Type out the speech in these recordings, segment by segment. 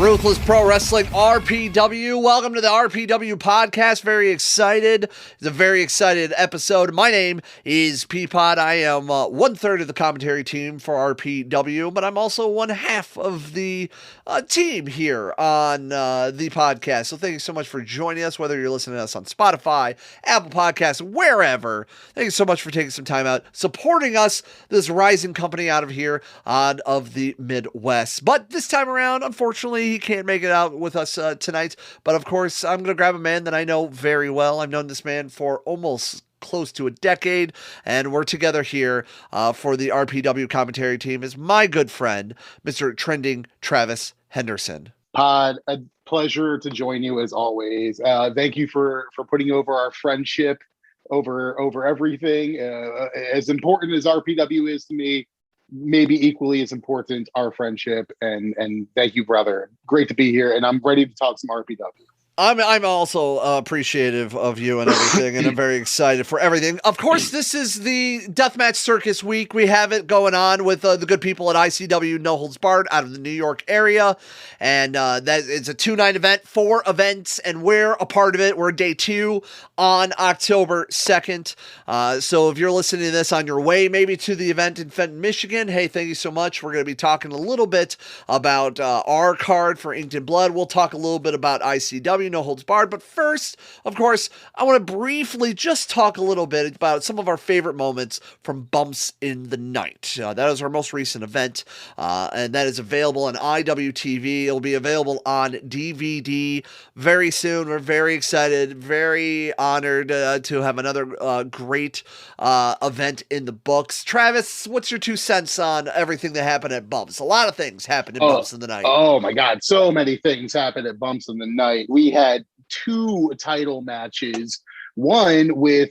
Ruthless Pro Wrestling RPW. Welcome to the RPW podcast. Very excited. It's a very excited episode. My name is Peapod. I am 1/3 of the commentary team for RPW, but I'm also one half of the team here on the podcast. So thank you so much for joining us, whether you're listening to us on Spotify, Apple Podcasts, wherever. Thank you so much for taking some time out, supporting us, this rising company out of here of the Midwest. But this time around, unfortunately, he can't make it out with us tonight. But of course, I'm going to grab a man that I know very well. I've known this man for almost close to a decade, and we're together here for the RPW commentary team is my good friend, Mr. Trending Travis Henderson. Pod, a pleasure to join you as always. Thank you for putting over our friendship over everything. As important as RPW is to me, maybe equally as important our friendship. And thank you, brother. Great to be here, and I'm ready to talk some RPW. I'm also appreciative of you and everything, and I'm very excited for everything. Of course, this is the Deathmatch Circus week. We have it going on with the good people at ICW No Holds Barred out of the New York area, and that it's a 2-night event, 4 events, and we're a part of it. We're day 2 on October 2nd. So if you're listening to this on your way maybe to the event in Fenton, Michigan, hey, thank you so much. We're going to be talking a little bit about our card for Inked in Blood. We'll talk a little bit about ICW No Holds Barred, but first, of course, I want to briefly just talk a little bit about some of our favorite moments from Bumps in the Night. That is our most recent event, and that is available on IWTV. It'll be available on DVD very soon. We're very excited, very honored to have another great event in the books. Travis, what's your 2 cents on everything that happened at Bumps? A lot of things happened at Bumps in the Night. Oh my God, so many things happened at Bumps in the Night. We had 2 title matches, one with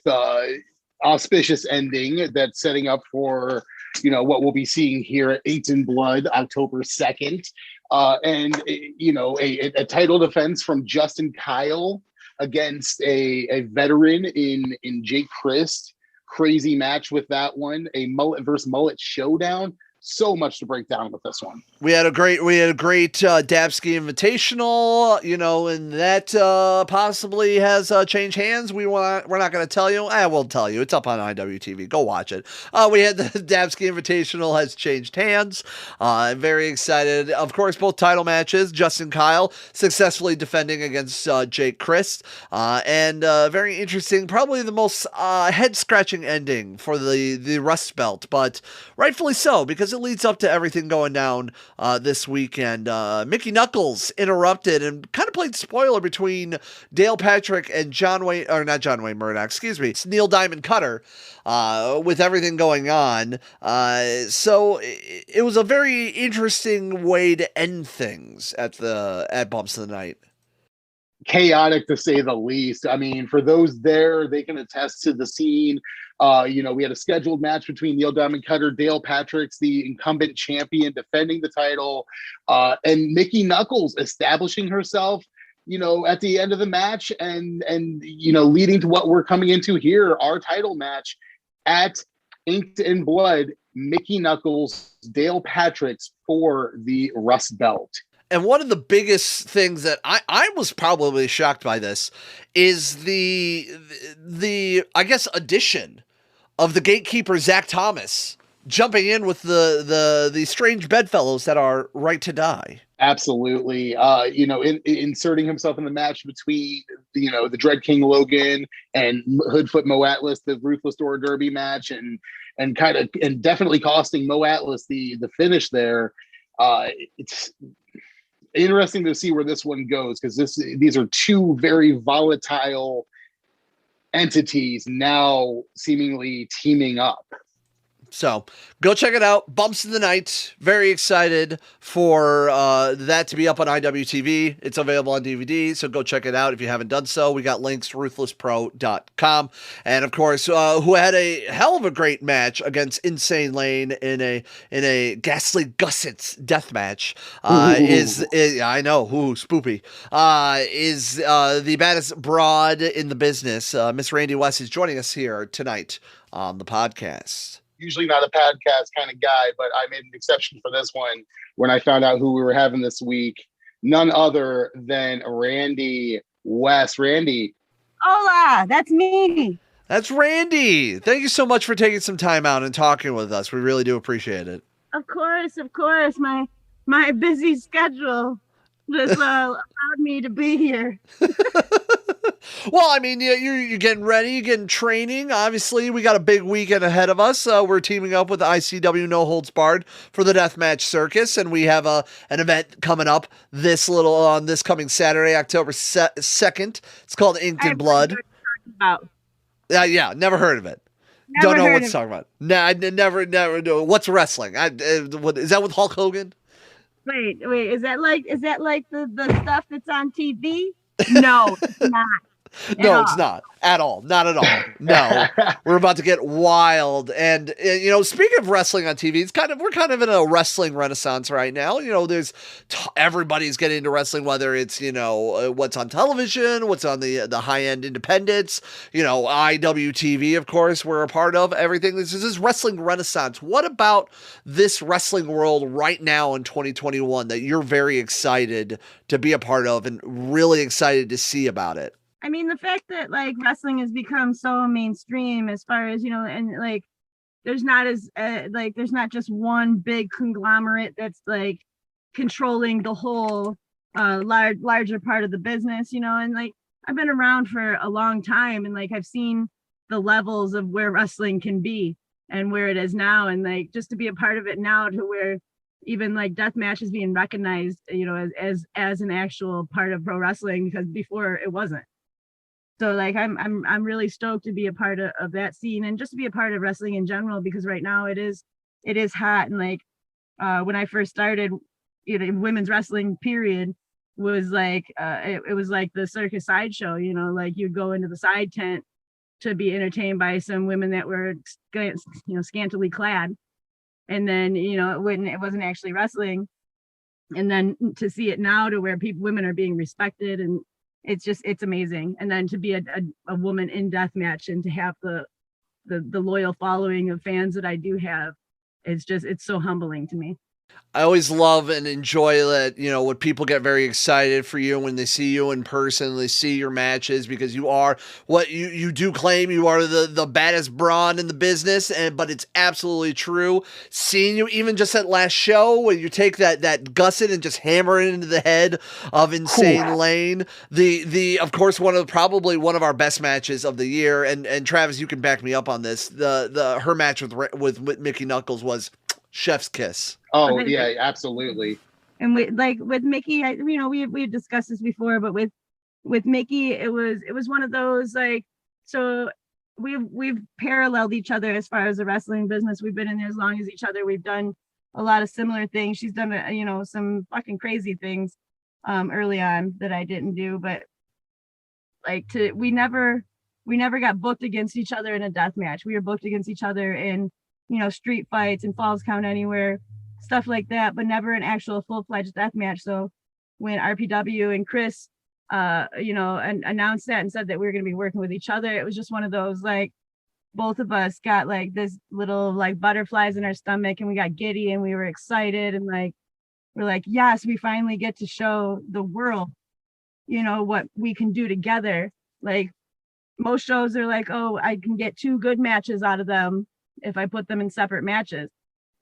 auspicious ending that's setting up for what we'll be seeing here at Inked in Blood October 2nd, and a title defense from Justin Kyle against a veteran in Jake Christ. Crazy match with that one, a mullet versus mullet showdown. So much to break down with this one. We had a great Dabski Invitational, and that possibly has changed hands. We're not going to tell you. I will tell you. It's up on IWTV. Go watch it. We had the Dabski Invitational has changed hands. I'm very excited. Of course, both title matches. Justin Kyle successfully defending against Jake Christ, and very interesting. Probably the most head-scratching ending for the Rust Belt, but rightfully so, because it leads up to everything going down this weekend. Mickey Knuckles interrupted and kind of played spoiler between Dale Patrick and Neil Diamond Cutter with everything going on. So it was a very interesting way to end things at Bumps of the Night. Chaotic to say the least. I mean, for those there, they can attest to the scene. We had a scheduled match between Neil Diamond Cutter, Dale Patrick's the incumbent champion defending the title, and Mickey Knuckles establishing herself, at the end of the match and leading to what we're coming into here, our title match at Inked in Blood, Mickey Knuckles, Dale Patrick's for the Rust Belt. And one of the biggest things that I was probably shocked by this is the I guess addition of the gatekeeper Zach Thomas jumping in with the strange bedfellows that are right to die. Absolutely. Inserting himself in the match between the Dread King Logan and Hoodfoot Mo Atlas, the Ruthless Door Derby match, and definitely costing Mo Atlas the finish there. It's interesting to see where this one goes, because these are 2 very volatile entities now seemingly teaming up. So go check it out. Bumps in the Night. Very excited for that to be up on IWTV. It's available on DVD, so go check it out if you haven't done so. We got links to ruthlesspro.com. And of course, who had a hell of a great match against Insane Lane in a Ghastly Gussets death match. I know, spoopy. Is the baddest broad in the business. Miss Randi West is joining us here tonight on the podcast. Usually not a podcast kind of guy, but I made an exception for this one when I found out who we were having this week. none other than Randy West. Randy. Hola, that's me. That's Randi. Thank you so much for taking some time out and talking with us. We really do appreciate it. Of course. My busy schedule just allowed me to be here. Well, I mean, you're getting ready, you're getting training. Obviously, we got a big weekend ahead of us. We're teaming up with ICW No Holds Barred for the Deathmatch Circus, and we have an event coming up on this coming Saturday, October 2nd. It's called Inked in Blood. Yeah, never heard of it. Don't know what to talk about. Nah, I never know. What's wrestling? Is that with Hulk Hogan? Wait, is that like the stuff that's on TV? No, it's not. No, it's not at all. Not at all. No, we're about to get wild. And speaking of wrestling on TV, we're kind of in a wrestling renaissance right now. Everybody's getting into wrestling, whether it's what's on television, what's on the high end independents. IWTV, of course, we're a part of everything. This is this wrestling renaissance. What about this wrestling world right now in 2021 that you're very excited to be a part of and really excited to see about it? I mean, the fact that like wrestling has become so mainstream as far as, and like there's not just one big conglomerate that's like controlling the whole larger part of the business, and like I've been around for a long time and like I've seen the levels of where wrestling can be and where it is now, and like just to be a part of it now to where even like deathmatch is being recognized, as an actual part of pro wrestling, because before it wasn't. So like I'm really stoked to be a part of that scene and just to be a part of wrestling in general, because right now it is hot. And like when I first started, women's wrestling period was like it was like the circus sideshow, like you'd go into the side tent to be entertained by some women that were scantily clad, and then it wasn't actually wrestling. And then to see it now to where women are being respected, and it's amazing. And then to be a woman in deathmatch and to have the loyal following of fans that I do have, it's so humbling to me. I always love and enjoy that, when people get very excited for you when they see you in person, they see your matches, because you are what you do claim you are the baddest brawn in the business, but it's absolutely true. Seeing you even just at last show when you take that gusset and just hammer it into the head of Insane Lane, of course probably one of our best matches of the year, and Travis, you can back me up on this. Her match with Mickey Knuckles was chef's kiss. Oh yeah, absolutely. And with Mickey, we've discussed this before, but with Mickey, it was one of those like, so we've paralleled each other as far as the wrestling business. We've been in there as long as each other. We've done a lot of similar things. She's done some fucking crazy things early on that I didn't do, but like we never got booked against each other in a death match. We were booked against each other in street fights and Falls Count Anywhere, stuff like that, but never an actual full-fledged death match. So when RPW and Chris announced that and said that we were going to be working with each other, it was just one of those, like, both of us got like this little like butterflies in our stomach, and we got giddy and we were excited, and like we're like, yes, we finally get to show the world what we can do together. Like most shows are like, oh, I can get 2 good matches out of them if I put them in separate matches.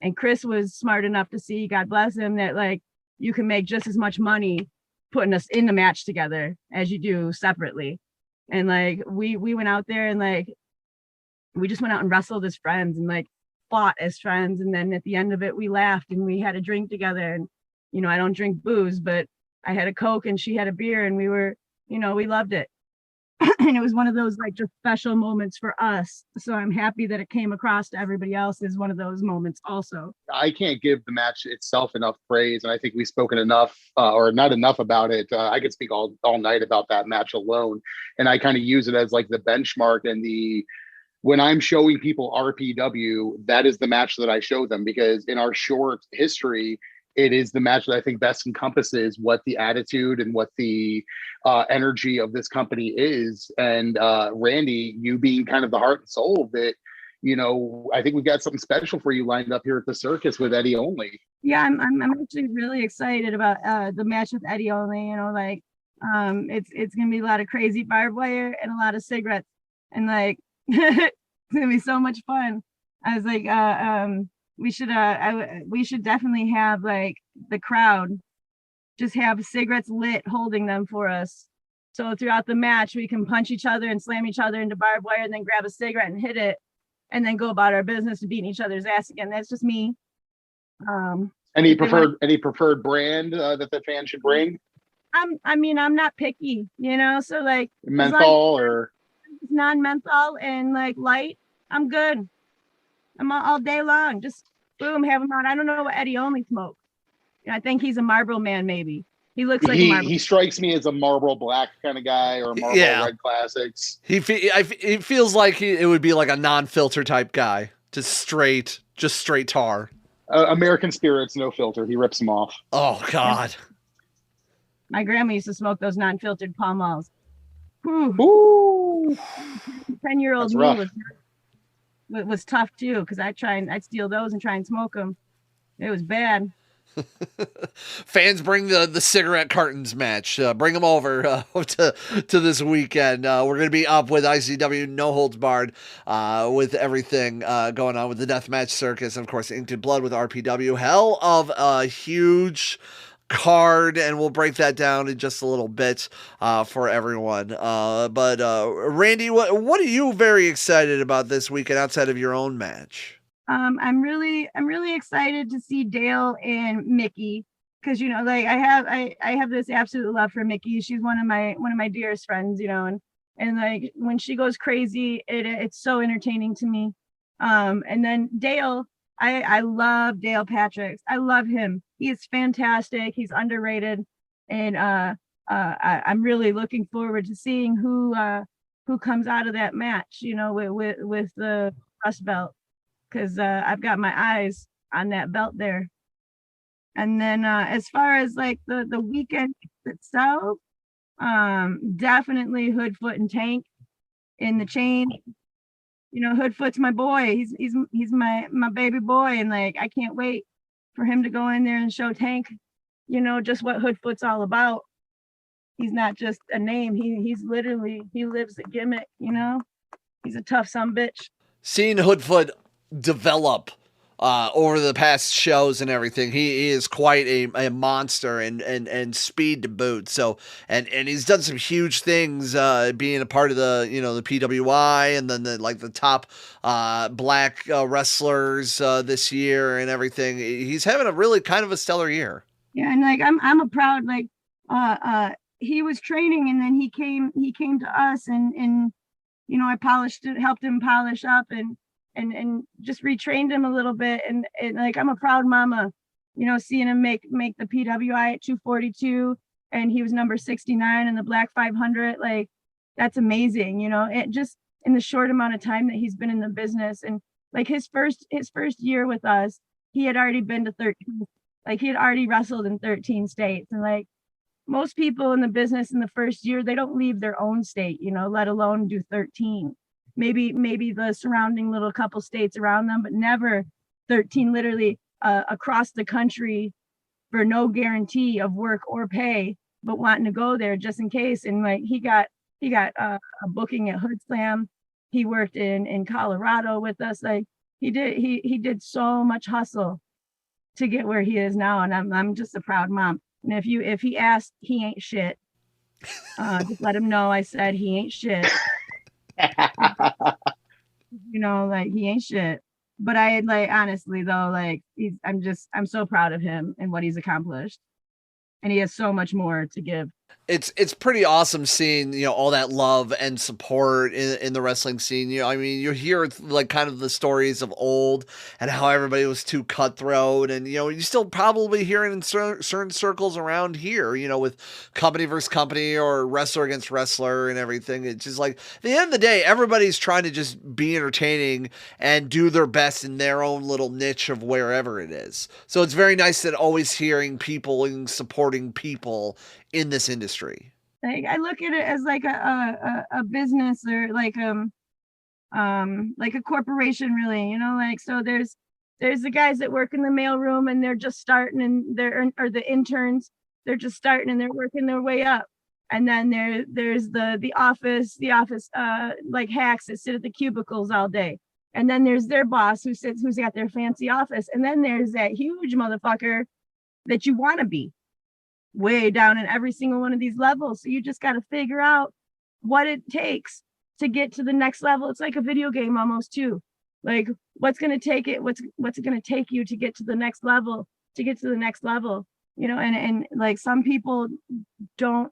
And Chris was smart enough to see, God bless him, that like you can make just as much money putting us in the match together as you do separately. And like we went out there and like we just went out and wrestled as friends and like fought as friends. And then at the end of it, we laughed and we had a drink together. And I don't drink booze, but I had a Coke and she had a beer, and we were, we loved it. And it was one of those like just special moments for us. So I'm happy that it came across to everybody else as one of those moments also. I can't give the match itself enough praise, and I think we've spoken enough or not enough about it. I could speak all night about that match alone, and I kind of use it as like the benchmark and when I'm showing people RPW, that is the match that I show them, because in our short history, it is the match that I think best encompasses what the attitude and what the energy of this company is. And Randi, you being kind of the heart and soul of it, I think we've got something special for you lined up here at the circus with Eddie Only. Yeah, I'm actually really excited about the match with Eddie Only. You know, like it's gonna be a lot of crazy barbed wire and a lot of cigarettes, and like it's gonna be so much fun. I was like, we should definitely have like the crowd just have cigarettes lit holding them for us. So throughout the match, we can punch each other and slam each other into barbed wire and then grab a cigarette and hit it and then go about our business and beating each other's ass again. That's just me. Any preferred brand that the fan should bring? I mean, I'm not picky, you know, so like Menthol or it's non-menthol and like light, I'm good. I'm all day long. Just boom, have him on. I don't know what Eddie Only smokes. I think he's a Marlboro man, maybe. He looks like a Marlboro. He strikes me as a Marlboro Black kind of guy or a Marlboro Red Classics. It feels like it would be like a non-filter type guy, just straight tar. American Spirits, no filter. He rips them off. Oh God. My grandma used to smoke those non-filtered Pall Malls. Ooh. 10-year-old me was tough too, because I'd steal those and try and smoke them. It was bad. Fans, bring the cigarette cartons match. Bring them over to this weekend. We're going to be up with ICW No Holds Barred with everything going on with the Deathmatch Circus. And of course, Inked in Blood with RPW. Hell of a huge card, and we'll break that down in just a little bit for everyone. But Randy, what are you very excited about this weekend outside of your own match? I'm really excited to see Dale and Mickey, because you know, like I have this absolute love for Mickey. She's one of my dearest friends, you know, and like when she goes crazy, it's so entertaining to me. And then Dale, I love Dale Patrick. I love him. He is fantastic. He's underrated, and I'm really looking forward to seeing who comes out of that match, you know, with the Rust belt. Because I've got my eyes on that belt there. And then as far as like the weekend itself, definitely Hoodfoot and Tank in the chain. You know, Hoodfoot's my boy. He's my baby boy, and like I can't wait for him to go in there and show Tank, you know, just what Hoodfoot's all about. He's not just a name. He's literally, he lives the gimmick, you know. He's a tough sumbitch. Seeing Hoodfoot develop over the past shows and everything, he is quite a monster and speed to boot. So and he's done some huge things, being a part of the, you know, the PWI and then the top black wrestlers this year and everything. He's having a really kind of a stellar year. Yeah, and like I'm a proud, like he was training and then he came to us and you know, I helped him polish up and just retrained him a little bit, and like I'm a proud mama, you know, seeing him make the PWI at 242, and he was number 69 in the Black 500. Like that's amazing, you know. It just in the short amount of time that he's been in the business, and like his first year with us, he had already been to 13, like he had already wrestled in 13 states, and like most people in the business in the first year, they don't leave their own state, you know, let alone do 13. Maybe the surrounding little couple states around them, but never 13 literally across the country for no guarantee of work or pay, but wanting to go there just in case. And like he got a booking at Hood Slam. He worked in Colorado with us. Like he did so much hustle to get where he is now, and I'm just a proud mom. And if he asked, he ain't shit. Just let him know I said he ain't shit. You know, like he ain't shit. But I like honestly though, like I'm so proud of him and what he's accomplished. And he has so much more to give. It's pretty awesome seeing, you know, all that love and support in the wrestling scene. You know, I mean, you hear like kind of the stories of old and how everybody was too cutthroat, and you know, you still probably hear it in certain circles around here, you know, with company versus company or wrestler against wrestler and everything. It's just like at the end of the day, everybody's trying to just be entertaining and do their best in their own little niche of wherever it is. So it's very nice that always hearing people and supporting people in this industry. Like I look at it as like a business, or like a corporation, really, you know, like so there's there's the guys that work in the mailroom and they're just starting, and or the interns, they're just starting and they're working their way up. And then there's the office like hacks that sit at the cubicles all day. And then there's their boss who's got their fancy office. And then there's that huge motherfucker that you want to be way down in every single one of these levels. So you just got to figure out what it takes to get to the next level. It's like a video game almost too. Like what's going to take it? What's it going to take you to get to the next level, you know, and like some people don't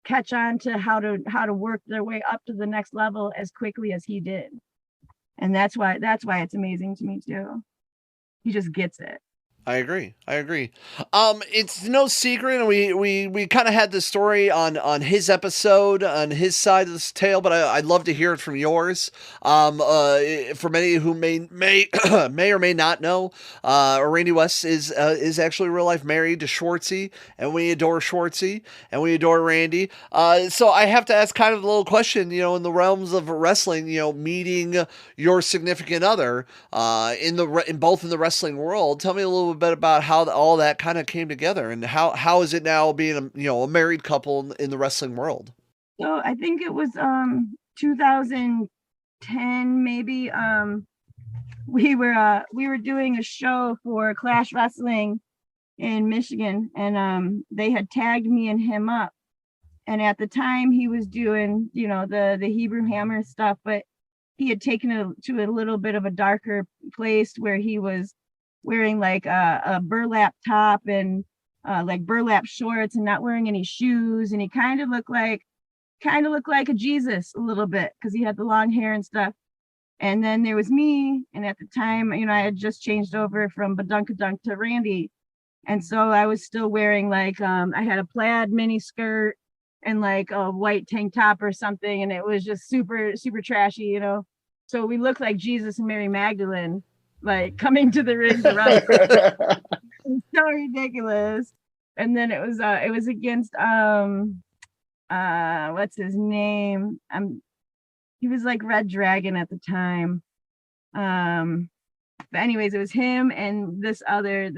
catch on to how to work their way up to the next level as quickly as he did. And that's why it's amazing to me too. He just gets it. I agree. It's no secret, and we kind of had the story on his episode, on his side of this tale, but I'd love to hear it from yours. For many who may may or may not know, Randy West is actually real life married to Schwartzy, and we adore Schwartzy, and we adore Randy. So I have to ask kind of a little question, you know, in the realms of wrestling, you know, meeting your significant other, in both in the wrestling world. Tell me a little bit about how all that kind of came together, and how is it now being a married couple in the wrestling world? So I think it was 2010 maybe. We were doing a show for Clash Wrestling in Michigan, and they had tagged me and him up. And at the time he was doing, you know, the Hebrew Hammer stuff, but he had taken it to a little bit of a darker place where he was wearing like a burlap top and like burlap shorts and not wearing any shoes, and he kind of looked like a Jesus a little bit because he had the long hair and stuff. And then there was me, and at the time, you know, I had just changed over from Badunkadunk to Randy, and so I was still wearing like I had a plaid mini skirt and like a white tank top or something, and it was just super trashy, you know. So we looked like Jesus and Mary Magdalene, like coming to the ring to run. It's so ridiculous. And then it was against what's his name? He was like Red Dragon at the time. But anyways, it was him and this other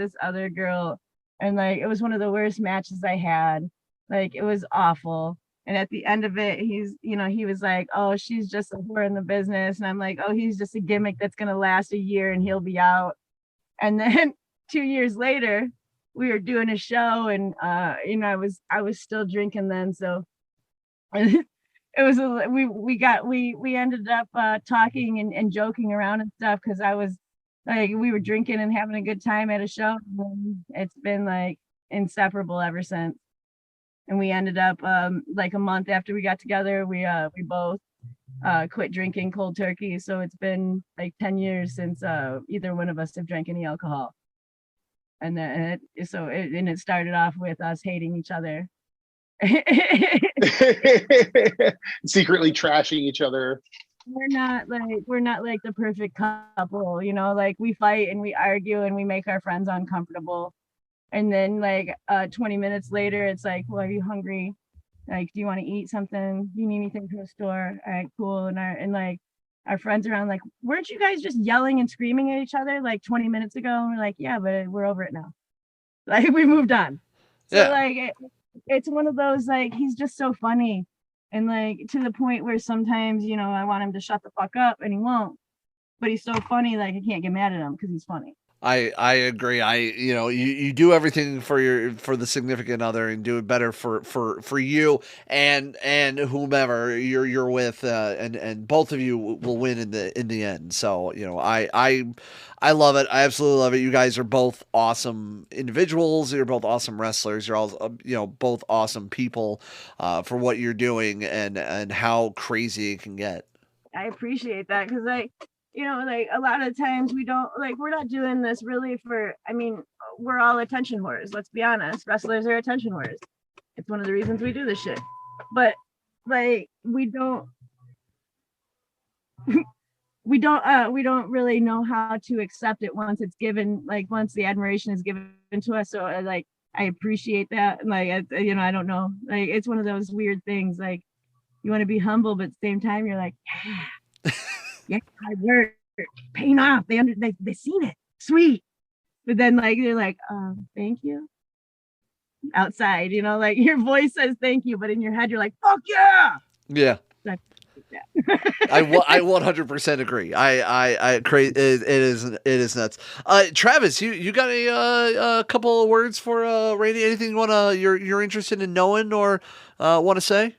girl, and like it was one of the worst matches I had. Like it was awful. And at the end of it, he was like, oh, she's just a whore in the business. And I'm like, oh, he's just a gimmick that's going to last a year and he'll be out. And then 2 years later, we were doing a show, and, you know, I was still drinking then. So it was, we ended up talking and joking around and stuff, because I was like, we were drinking and having a good time at a show. And it's been like inseparable ever since. And we ended up like a month after we got together, we both quit drinking cold turkey. So it's been like 10 years since either one of us have drank any alcohol. And then it started off with us hating each other. Secretly trashing each other. We're not like the perfect couple, you know, like we fight and we argue and we make our friends uncomfortable. And then like 20 minutes later, it's like, well, are you hungry? Like, do you want to eat something? Do you need anything from the store? All right, cool. And like our friends around, like, weren't you guys just yelling and screaming at each other like 20 minutes ago? And we're like, yeah, but we're over it now. Like we moved on. So yeah. Like it's one of those, like, he's just so funny. And like to the point where sometimes, you know, I want him to shut the fuck up and he won't. But he's so funny, like I can't get mad at him because he's funny. I agree. You do everything for the significant other and do it better for you and whomever you're with, and both of you will win in the end. So, you know, I love it. I absolutely love it. You guys are both awesome individuals. You're both awesome wrestlers. You're all, you know, both awesome people for what you're doing and how crazy it can get. I appreciate that, because you know, like a lot of times we're not doing this really we're all attention whores. Let's be honest. Wrestlers are attention whores. It's one of the reasons we do this shit. But like, we don't really know how to accept it once it's given, like once the admiration is given to us. So like, I appreciate that. Like, you know, I don't know, like, it's one of those weird things. Like, you want to be humble, but at the same time, you're like, yeah. Yeah, hard work, paying off. They seen it. sweet. But then like they're like, thank you. Outside, you know, like your voice says thank you, but in your head you're like, fuck yeah. Yeah. Like, I 100% agree. It is nuts. Travis, you got a couple of words for Randy? Anything you're interested in knowing or want to say?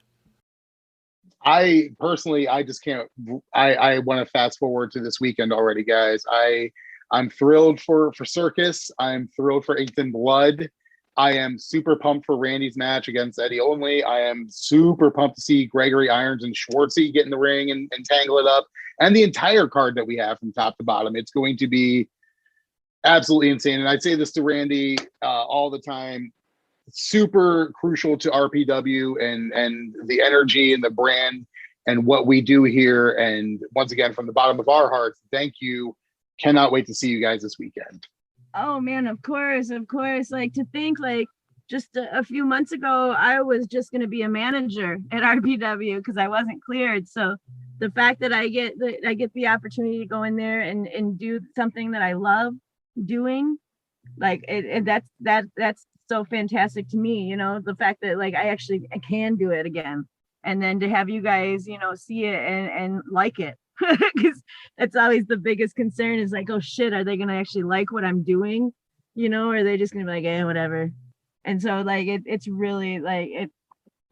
I personally, I just can't. I want to fast forward to this weekend already, guys. I'm thrilled for Circus. I'm thrilled for Inked in Blood. I am super pumped for Randy's match against Eddie Only. I am super pumped to see Gregory Irons and Schwartzy get in the ring and tangle it up, and the entire card that we have from top to bottom. It's going to be absolutely insane. And I say this to Randy all the time. Super crucial to RPW and the energy and the brand and what we do here. And once again, from the bottom of our hearts, thank you. Cannot wait to see you guys this weekend. Oh man, of course. Like to think like just a few months ago, I was just going to be a manager at RPW because I wasn't cleared. So the fact that I get the opportunity to go in there and do something that I love doing, like that's so fantastic to me. You know, the fact that like I can do it again, and then to have you guys, you know, see it and like it. Because that's always the biggest concern is like, oh shit, are they gonna actually like what I'm doing, you know, or are they just gonna be like, whatever. And so like it's really like it's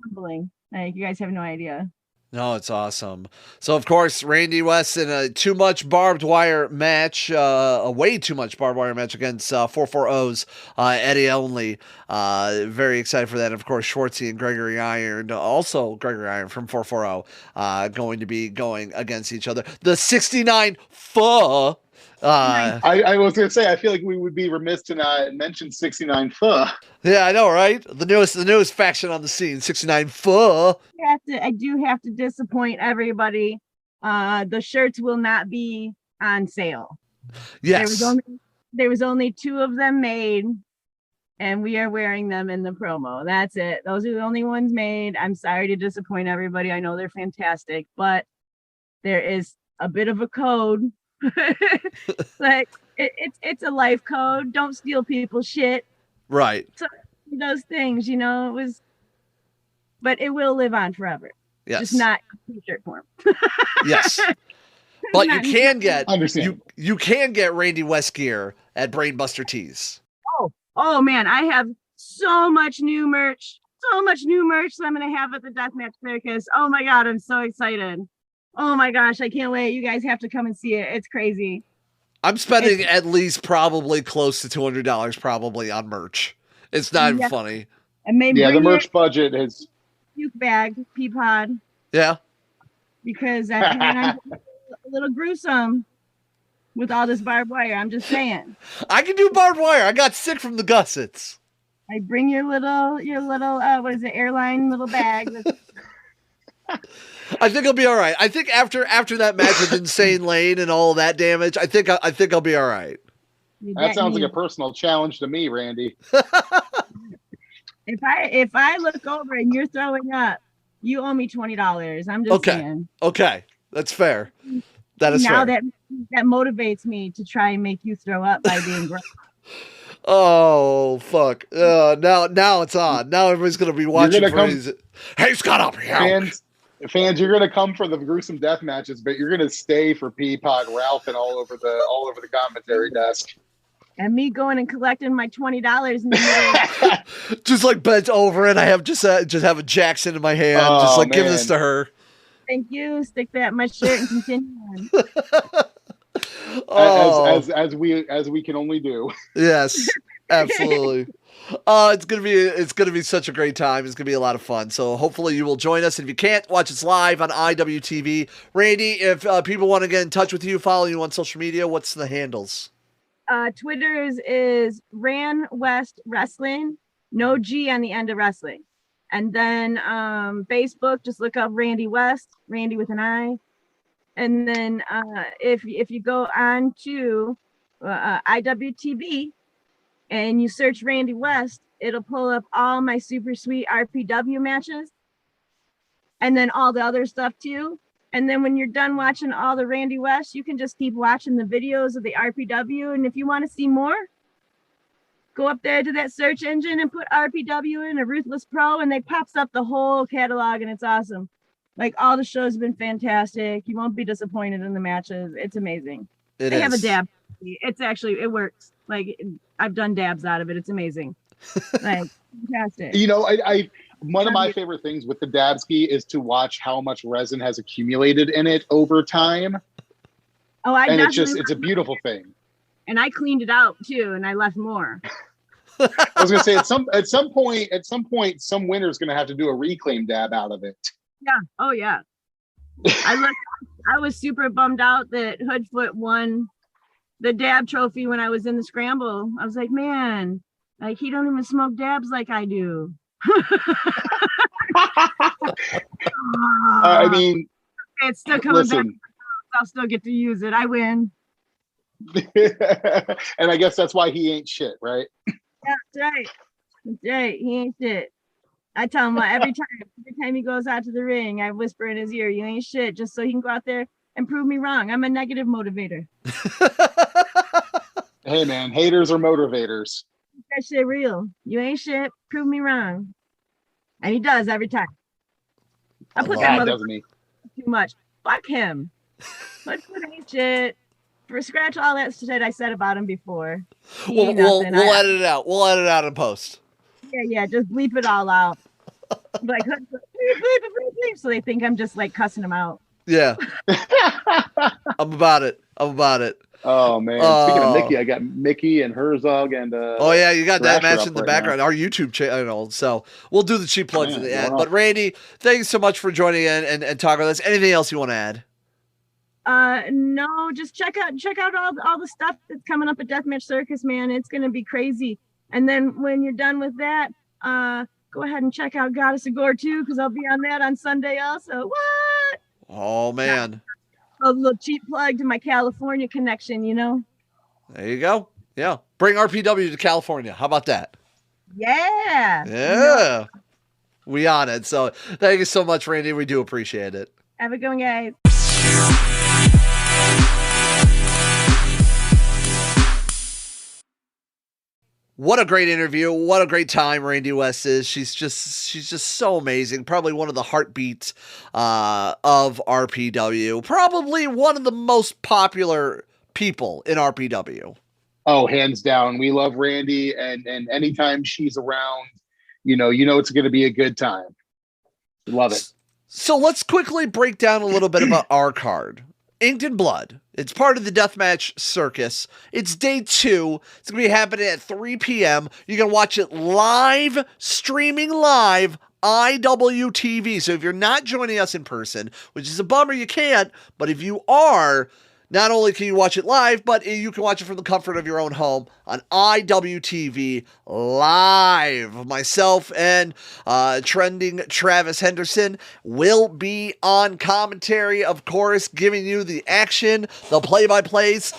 humbling. Like you guys have no idea. No, it's awesome. So, of course, Randy West in a too much barbed wire match, a way too much barbed wire match against 440's Eddie Only. Very excited for that. Of course, Schwartzy and Gregory Iron, also Gregory Iron from 440, going to be going against each other. The 69 Fuh. I was going to say, I feel like we would be remiss to not mention 69 Fuh. Yeah, I know, right? The newest faction on the scene, 69 Fuh. I do have to disappoint everybody. The shirts will not be on sale. Yes. There was only 2 of them made, and we are wearing them in the promo. That's it. Those are the only ones made. I'm sorry to disappoint everybody. I know they're fantastic, but there is a bit of a code. Like it's a life code. Don't steal people's shit. Right. So those things, you know, but it will live on forever. Yes. Just not in t-shirt form. Yes. But you can get Randy West gear at Brainbuster Tees. Oh man, I have so much new merch that I'm gonna have at the Deathmatch Circus. Oh my god, I'm so excited. Oh my gosh, I can't wait. You guys have to come and see it. It's crazy. I'm spending at least probably close to $200 probably on merch. It's not even funny. And maybe the merch budget is puke bag, Peapod. Yeah. Because I'm a little gruesome with all this barbed wire. I'm just saying. I can do barbed wire. I got sick from the gussets. I bring your little what is it, airline little bag. I think I'll be all right. I think after that match with Insane Lane and all that damage, I think I'll be all right. That sounds like a personal challenge to me, Randy. If I look over and you're throwing up, you owe me $20. I'm just saying. Okay, that's fair. That is now fair. that motivates me to try and make you throw up by being gross. Oh fuck! Now it's on. Now everybody's gonna be watching. Hey, Scott, up here. Fans, you're gonna come for the gruesome death matches, but you're gonna stay for Peapod, Ralph, and all over the commentary desk. And me going and collecting my $20 in the middle. Just like bent over, and I have just have a Jackson in my hand, just like give this to her. Thank you. Stick that in my shirt and continue on. As we can only do. Yes, absolutely. It's gonna be such a great time. It's gonna be a lot of fun. So hopefully you will join us. And if you can't, watch us live on IWTV. Randy, if people want to get in touch with you, follow you on social media, what's the handles? Twitter's is Ran West Wrestling, no G on the end of wrestling. And then Facebook, just look up Randy West, Randy with an I. And then if you go on to IWTV and you search Randy West, it'll pull up all my super sweet RPW matches and then all the other stuff too. And then when you're done watching all the Randy West, you can just keep watching the videos of the RPW. And if you want to see more, go up there to that search engine and put RPW in a Ruthless Pro, and they pops up the whole catalog, and it's awesome. Like, all the shows have been fantastic. You won't be disappointed in the matches. It's amazing. They have a dab. It's actually, it works. Like, I've done dabs out of it. It's amazing. Like, fantastic. You know, I one of my favorite things with the dab ski is to watch how much resin has accumulated in it over time. Oh, and it's a beautiful thing. And I cleaned it out too, and I left more. I was gonna say at some point, some winner's gonna have to do a reclaim dab out of it. Yeah. Oh yeah. I was super bummed out that Hoodfoot won the dab trophy when I was in the Scramble. I was like, man, like, he don't even smoke dabs like I do. I mean, it's still coming back. I'll still get to use it. I win. And I guess that's why he ain't shit, right? That's right. That's right. He ain't shit. I tell him every time he goes out to the ring, I whisper in his ear, "You ain't shit," just so he can go out there and prove me wrong. I'm a negative motivator. Hey man, haters are motivators. That shit real. You ain't shit. Prove me wrong. And he does every time. I put that motherfucker too much. Fuck him. But ain't shit. For scratch all that shit I said about him before. We'll edit it out. We'll edit it out in post. Yeah. Just bleep it all out. Like, bleep, so they think I'm just like cussing him out. Yeah. I'm about it. Oh man! Speaking of Mickey, I got Mickey and Herzog and oh yeah, you got that match in the background. Our YouTube channel. So we'll do the cheap plugs at the end. But Randy, thanks so much for joining in and talking with us. Anything else you want to add? No, just check out all the stuff that's coming up at Deathmatch Circus, man. It's gonna be crazy. And then when you're done with that, go ahead and check out Goddess of Gore too, because I'll be on that on Sunday also. What? Oh man. A little cheap plug to my California connection, you know. There you go. Yeah. Bring RPW to California. How about that? Yeah. Yeah. We on it. So thank you so much, Randy. We do appreciate it. Have a good one, guys. What a great interview. What a great time Randy West is. She's just so amazing. Probably one of the heartbeats of RPW. Probably one of the most popular people in RPW. Oh, hands down. We love Randy, and anytime she's around, you know it's going to be a good time. Love it. So let's quickly break down a little bit about our card. Inked in Blood. It's part of the Deathmatch Circus. It's day 2. It's going to be happening at 3 p.m. You can watch it live, streaming live, IWTV. So if you're not joining us in person, which is a bummer you can't, but if you are, not only can you watch it live, but you can watch it from the comfort of your own home on IWTV live. Myself and trending Travis Henderson will be on commentary, of course, giving you the action, the play-by-plays.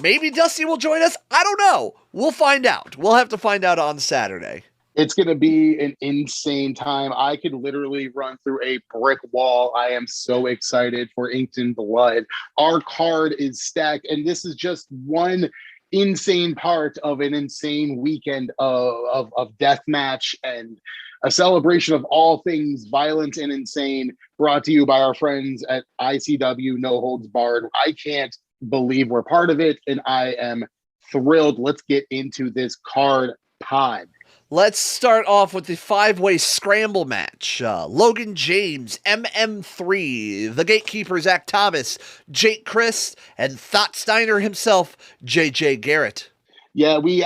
Maybe Dusty will join us. I don't know. We'll find out. We'll have to find out on Saturday. It's going to be an insane time. I could literally run through a brick wall. I am so excited for Inked in Blood. Our card is stacked, and this is just one insane part of an insane weekend of deathmatch and a celebration of all things violent and insane, brought to you by our friends at ICW No Holds Barred. I can't believe we're part of it, and I am thrilled. Let's get into this card pod. Let's start off with the 5-way Scramble match. Logan James, MM3, the Gatekeeper, Zach Thomas, Jake Christ, and Thought Steiner himself, JJ Garrett. Yeah, we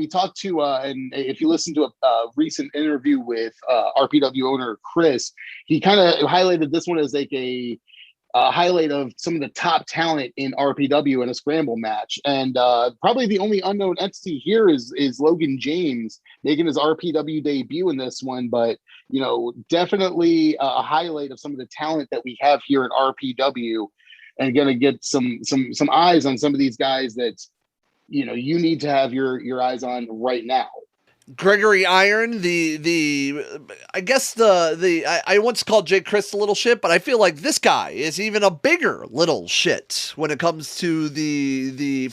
talked to, and if you listen to a recent interview with RPW owner Chris, he kind of highlighted this one as like a highlight of some of the top talent in RPW in a Scramble match. And probably the only unknown entity here is Logan James making his RPW debut in this one. But, definitely a highlight of some of the talent that we have here in RPW, and going to get some eyes on some of these guys that, you need to have your eyes on right now. Gregory Iron, I guess I once called Jake Christ a little shit, but I feel like this guy is even a bigger little shit when it comes to the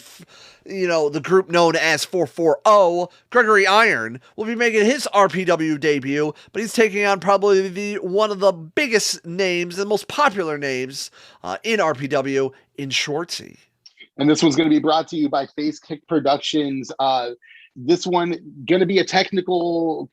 group known as 440. Gregory Iron will be making his RPW debut, but he's taking on probably one of the biggest names and most popular names in RPW in Schwartzy. And this one's going to be brought to you by Face Kick Productions. This one going to be a technical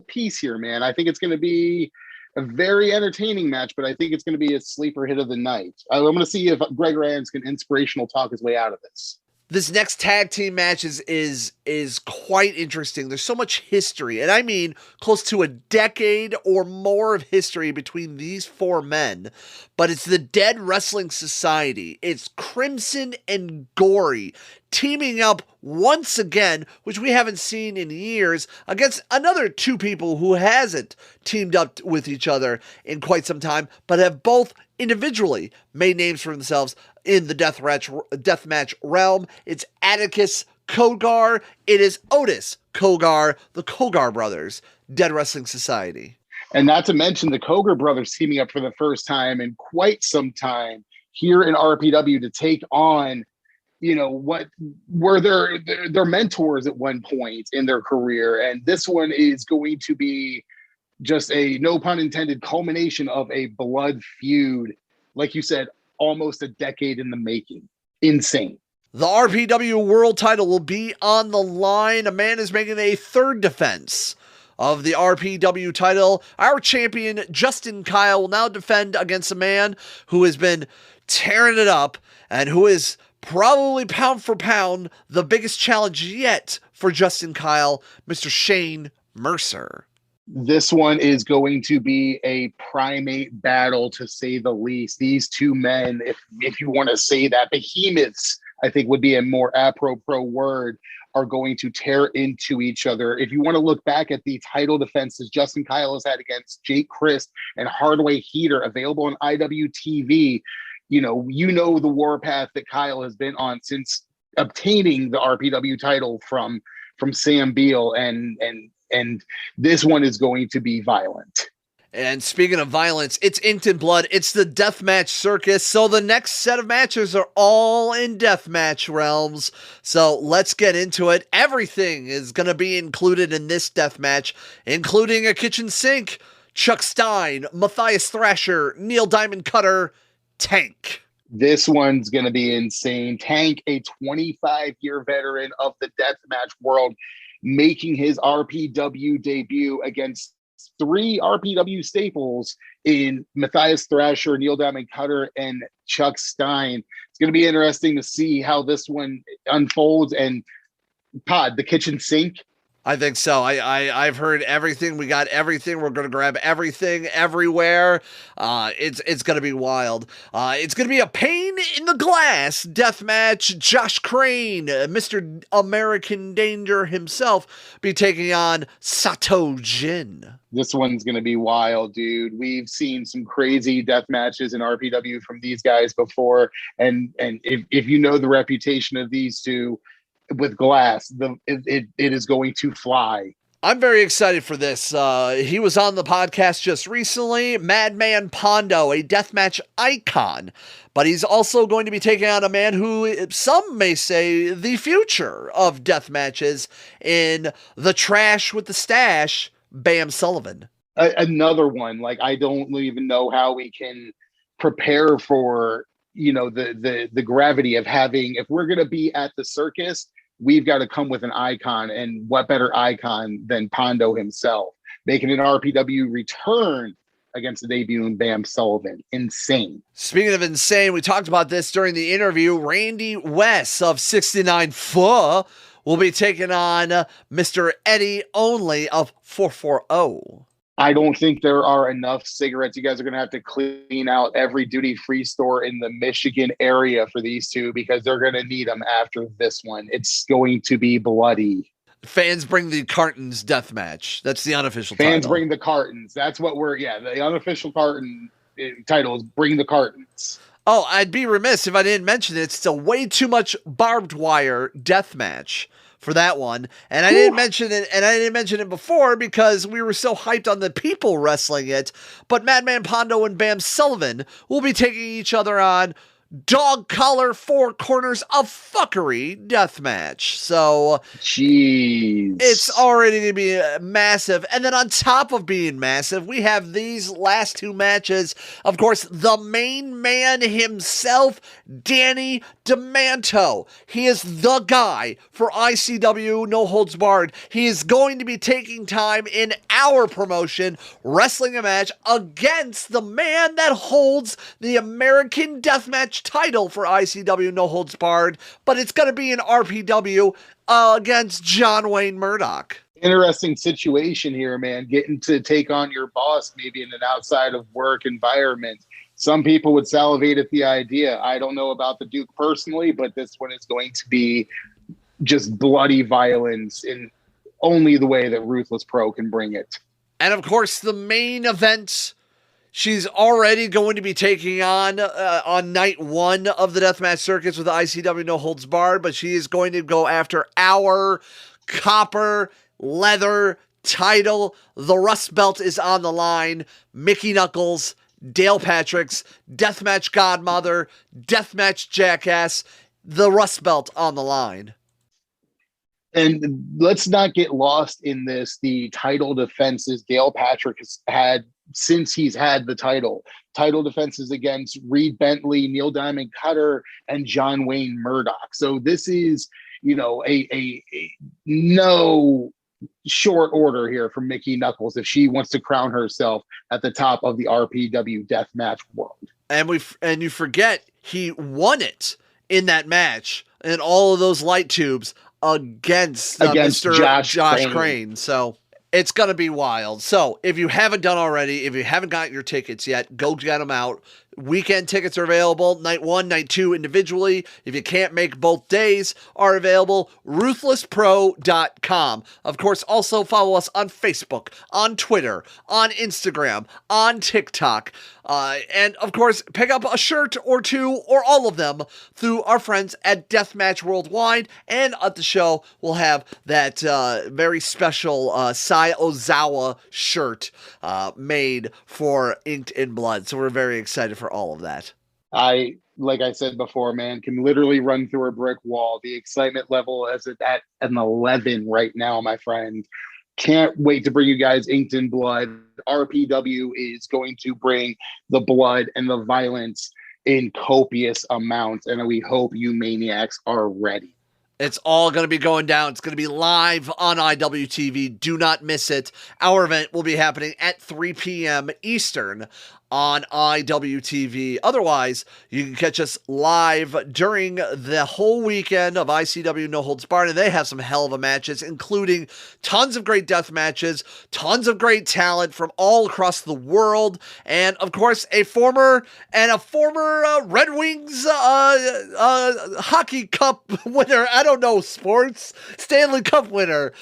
piece here, man. I think it's going to be a very entertaining match, but I think it's going to be a sleeper hit of the night. I'm going to see if Greg Rans can inspirational talk his way out of this. This next tag team match is quite interesting. There's so much history, and I mean close to a decade or more of history between these four men. But it's the Dead Wrestling Society. It's Crimson and Gory teaming up once again, which we haven't seen in years, against another two people who hasn't teamed up with each other in quite some time, but have both individually made names for themselves in the deathmatch realm. It's Atticus Kogar. It is Otis Kogar, the Kogar brothers, Dead Wrestling Society. And not to mention the Kogar brothers teaming up for the first time in quite some time here in RPW to take on, what were their mentors at one point in their career. And this one is going to be just a, no pun intended, culmination of a blood feud. Like you said, almost a decade in the making. Insane. The RPW world title will be on the line. A man is making a third defense of the RPW title. Our champion, Justin Kyle, will now defend against a man who has been tearing it up and who is probably pound for pound the biggest challenge yet for Justin Kyle, Mr. Shane Mercer. This one is going to be a primate battle, to say the least. These two men, if you want to say that, behemoths, I think would be a more apropos word, are going to tear into each other. If you want to look back at the title defenses Justin Kyle has had against Jake Christ and Hardway Heater, available on IWTV, you know the warpath that Kyle has been on since obtaining the RPW title from Sam Beal, and this one is going to be violent. And speaking of violence, it's inked in blood. It's the Deathmatch Circus. So the next set of matches are all in deathmatch realms. So let's get into it. Everything is going to be included in this deathmatch, including a kitchen sink, Chuck Stein, Matthias Thrasher, Neil Diamond Cutter, Tank. This one's going to be insane. Tank, a 25-year veteran of the deathmatch world, making his RPW debut against three RPW staples in Matthias Thrasher, Neil Diamond Cutter, and Chuck Stein. It's going to be interesting to see how this one unfolds. And Pod, the kitchen sink. I think so. I've heard everything. We got everything. We're going to grab everything everywhere. It's going to be wild. It's going to be a pain in the glass deathmatch. Josh Crane, Mr. American Danger himself, be taking on Sato Jin. This one's going to be wild, dude. We've seen some crazy death matches in RPW from these guys before. And if you know the reputation of these two, with glass, it is going to fly. I'm very excited for this. He was on the podcast just recently. Madman Pondo, a deathmatch icon. But he's also going to be taking on a man who some may say the future of death matches in the trash with the stash, Bam Sullivan. Another one. Like, I don't even know how we can prepare for, the gravity of having, if we're going to be at the circus, we've got to come with an icon, and what better icon than Pondo himself, making an RPW return against the debut Bam Sullivan. Insane. Speaking of insane, we talked about this during the interview. Randy West of 69 Fuh will be taking on Mr. Eddie Only of 440. I don't think there are enough cigarettes. You guys are going to have to clean out every duty-free store in the Michigan area for these two, because they're going to need them after this one. It's going to be bloody. Fans bring the cartons death match. That's the unofficial title. Fans bring the cartons. That's what the unofficial carton title is Bring the Cartons. Oh, I'd be remiss if I didn't mention it. It's still way too much barbed wire death match for that one. And I didn't mention it before because we were so hyped on the people wrestling it. But Madman Pondo and Bam Sullivan will be taking each other on dog collar 4 corners of fuckery deathmatch. So jeez, it's already going to be massive. And then on top of being massive, we have these last 2 matches. Of course, the main man himself, Danny DeManto. He is the guy for ICW No Holds Barred. He is going to be taking time in our promotion, wrestling a match against the man that holds the American Deathmatch title for ICW No Holds Barred, but it's going to be an RPW against John Wayne Murdoch. Interesting situation here, man. Getting to take on your boss maybe in an outside of work environment. Some people would salivate at the idea. I don't know about the Duke personally, but this one is going to be just bloody violence in only the way that Ruthless Pro can bring it. And of course, the main event she's already going to be taking on night 1 of the Deathmatch Circus with the ICW No Holds Barred, but she is going to go after our copper leather title. The Rust Belt is on the line. Mickey Knuckles, Dale Patrick's, Deathmatch Godmother, Deathmatch Jackass, the Rust Belt on the line. And let's not get lost in this. The title defenses Dale Patrick has had since he's had the title defenses against Reed Bentley, Neil Diamond Cutter, and John Wayne Murdoch. So this is, a no short order here from Mickey Knuckles if she wants to crown herself at the top of the RPW deathmatch world. And you forget he won it in that match in all of those light tubes against Mr. Josh Crane. So it's going to be wild. So if you haven't done already, if you haven't got your tickets yet, go get them out. Weekend tickets are available. Night 1, night 2 individually. If you can't make both days, are available. RuthlessPro.com. Of course, also follow us on Facebook, on Twitter, on Instagram, on TikTok. And of course, pick up a shirt or 2 or all of them through our friends at Deathmatch Worldwide. And at the show, we'll have that very special Sai Ozawa shirt made for Inked in Blood. So we're very excited for all of that. Like I said before, man, can literally run through a brick wall. The excitement level is at an 11 right now, my friend. Can't wait to bring you guys Inked in Blood. RPW is going to bring the blood and the violence in copious amounts, and we hope you maniacs are ready. It's all going to be going down. It's going to be live on IWTV. Do not miss it. Our event will be happening at 3 p.m. Eastern on IWTV. Otherwise, you can catch us live during the whole weekend of ICW No Holds Barred, and they have some hell of a matches, including tons of great death matches, tons of great talent from all across the world, and of course, a former Red Wings hockey cup winner. I don't know sports, Stanley Cup winner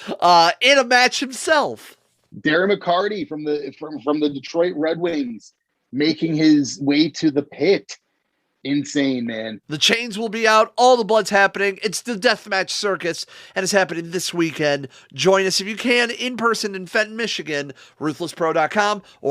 in a match himself. Darren McCarty from the Detroit Red Wings, making his way to the pit. Insane, man. The chains will be out. All the blood's happening. It's the Deathmatch Circus, and it's happening this weekend. Join us if you can in person in Fenton, Michigan. RuthlessPro.com or